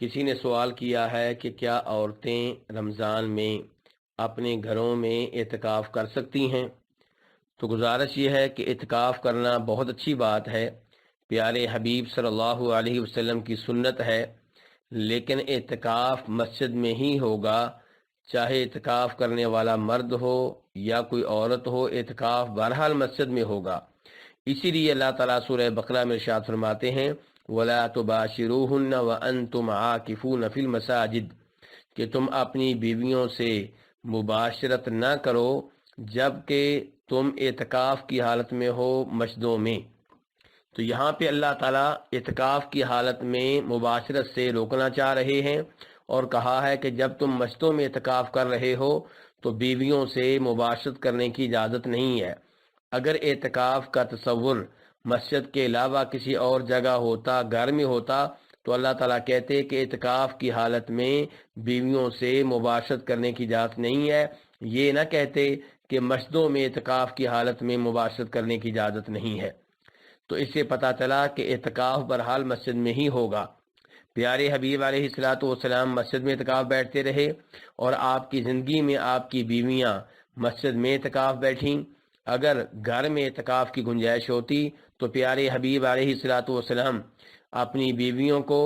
کسی نے سوال کیا ہے کہ کیا عورتیں رمضان میں اپنے گھروں میں اعتکاف کر سکتی ہیں؟ تو گزارش یہ ہے کہ اعتکاف کرنا بہت اچھی بات ہے، پیارے حبیب صلی اللہ علیہ وسلم کی سنت ہے، لیکن اعتکاف مسجد میں ہی ہوگا، چاہے اعتکاف کرنے والا مرد ہو یا کوئی عورت ہو، اعتکاف بہرحال مسجد میں ہوگا۔ اسی لیے اللہ تعالیٰ سورہ بقرہ میں ارشاد فرماتے ہیں وَلَا تُبَاشِرُوهُنَّ وَأَنْتُمْ عَاكِفُونَ فِي الْمَسَاجِدِ کہ تم اپنی بیویوں سے مباشرت نہ کرو جبکہ تم اعتکاف کی حالت میں ہو مسجدوں میں۔ تو یہاں پہ اللہ تعالیٰ اعتکاف کی حالت میں مباشرت سے روکنا چاہ رہے ہیں اور کہا ہے کہ جب تم مسجدوں میں اعتکاف کر رہے ہو تو بیویوں سے مباشرت کرنے کی اجازت نہیں ہے۔ اگر اعتکاف کا تصور مسجد کے علاوہ کسی اور جگہ ہوتا، گھر میں ہوتا، تو اللہ تعالیٰ کہتے کہ اعتکاف کی حالت میں بیویوں سے مباشرت کرنے کی اجازت نہیں ہے، یہ نہ کہتے کہ مسجدوں میں اعتکاف کی حالت میں مباشرت کرنے کی اجازت نہیں ہے۔ تو اس سے پتہ چلا کہ اعتکاف بہرحال مسجد میں ہی ہوگا۔ پیارے حبیب علیہ الصلوۃ والسلام مسجد میں اعتکاف بیٹھتے رہے اور آپ کی زندگی میں آپ کی بیویاں مسجد میں اعتکاف بیٹھیں۔ اگر گھر میں اعتکاف کی گنجائش ہوتی تو پیارے حبیب علیہ الصلوۃ والسلام اپنی بیویوں کو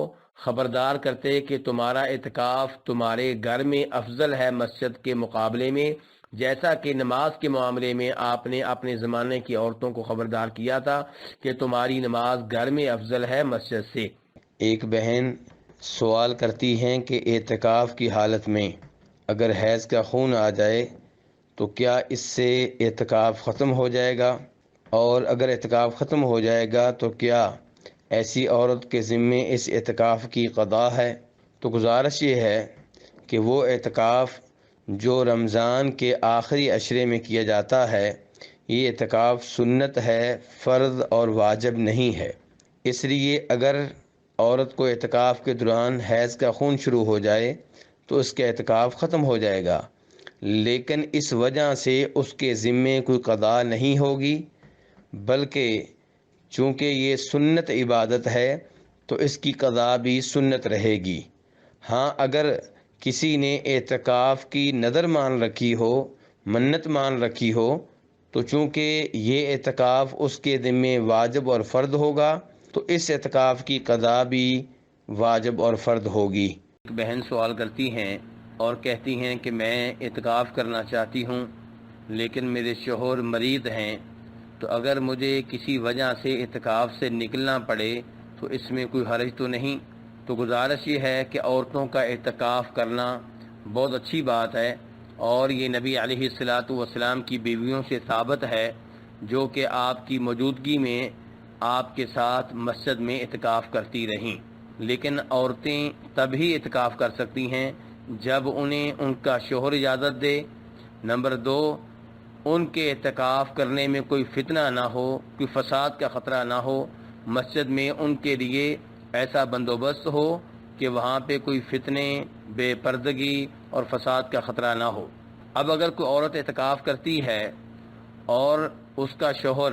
خبردار کرتے کہ تمہارا اعتکاف تمہارے گھر میں افضل ہے مسجد کے مقابلے میں، جیسا کہ نماز کے معاملے میں آپ نے اپنے زمانے کی عورتوں کو خبردار کیا تھا کہ تمہاری نماز گھر میں افضل ہے مسجد سے۔ ایک بہن سوال کرتی ہیں کہ اعتکاف کی حالت میں اگر حیض کا خون آ جائے تو کیا اس سے اعتکاف ختم ہو جائے گا؟ اور اگر اعتکاف ختم ہو جائے گا تو کیا ایسی عورت کے ذمے اس اعتکاف کی قضا ہے؟ تو گزارش یہ ہے کہ وہ اعتکاف جو رمضان کے آخری عشرے میں کیا جاتا ہے، یہ اعتکاف سنت ہے، فرض اور واجب نہیں ہے۔ اس لیے اگر عورت کو اعتکاف کے دوران حیض کا خون شروع ہو جائے تو اس کا اعتکاف ختم ہو جائے گا، لیکن اس وجہ سے اس کے ذمے کوئی قضا نہیں ہوگی، بلکہ چونکہ یہ سنت عبادت ہے تو اس کی قضا بھی سنت رہے گی۔ ہاں، اگر کسی نے اعتکاف کی نذر مان رکھی ہو، منت مان رکھی ہو، تو چونکہ یہ اعتکاف اس کے ذمے واجب اور فرض ہوگا تو اس اعتکاف کی قضا بھی واجب اور فرض ہوگی۔ ایک بہن سوال کرتی ہیں اور کہتی ہیں کہ میں اعتکاف کرنا چاہتی ہوں لیکن میرے شوہر مریض ہیں، تو اگر مجھے کسی وجہ سے اعتکاف سے نکلنا پڑے تو اس میں کوئی حرج تو نہیں؟ تو گزارش یہ ہے کہ عورتوں کا اعتکاف کرنا بہت اچھی بات ہے، اور یہ نبی علیہ الصلوۃ والسلام کی بیویوں سے ثابت ہے جو کہ آپ کی موجودگی میں آپ کے ساتھ مسجد میں اعتکاف کرتی رہیں۔ لیکن عورتیں تبھی اعتکاف کر سکتی ہیں جب انہیں ان کا شوہر اجازت دے۔ نمبر 2، ان کے اعتکاف کرنے میں کوئی فتنہ نہ ہو، کوئی فساد کا خطرہ نہ ہو، مسجد میں ان کے لیے ایسا بندوبست ہو کہ وہاں پہ کوئی فتنے، بے پردگی اور فساد کا خطرہ نہ ہو۔ اب اگر کوئی عورت اعتکاف کرتی ہے اور اس کا شوہر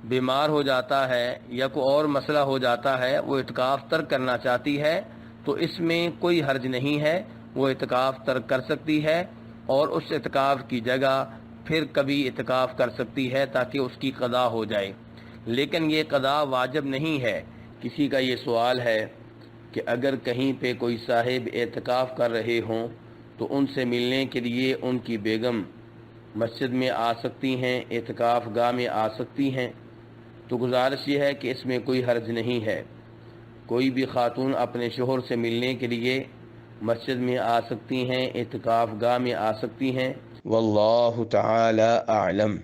بیمار ہو جاتا ہے یا کوئی اور مسئلہ ہو جاتا ہے، وہ اعتکاف ترک کرنا چاہتی ہے، تو اس میں کوئی حرج نہیں ہے، وہ اعتکاف ترک کر سکتی ہے اور اس اعتکاف کی جگہ پھر کبھی اعتکاف کر سکتی ہے تاکہ اس کی قضا ہو جائے، لیکن یہ قضا واجب نہیں ہے۔ کسی کا یہ سوال ہے کہ اگر کہیں پہ کوئی صاحب اعتکاف کر رہے ہوں تو ان سے ملنے کے لیے ان کی بیگم مسجد میں آ سکتی ہیں، اعتکاف گاہ میں آ سکتی ہیں؟ تو گزارش یہ ہے کہ اس میں کوئی حرج نہیں ہے، کوئی بھی خاتون اپنے شوہر سے ملنے کے لیے مسجد میں آ سکتی ہیں، اعتکاف گاہ میں آ سکتی ہیں۔ واللہ تعالی اعلم۔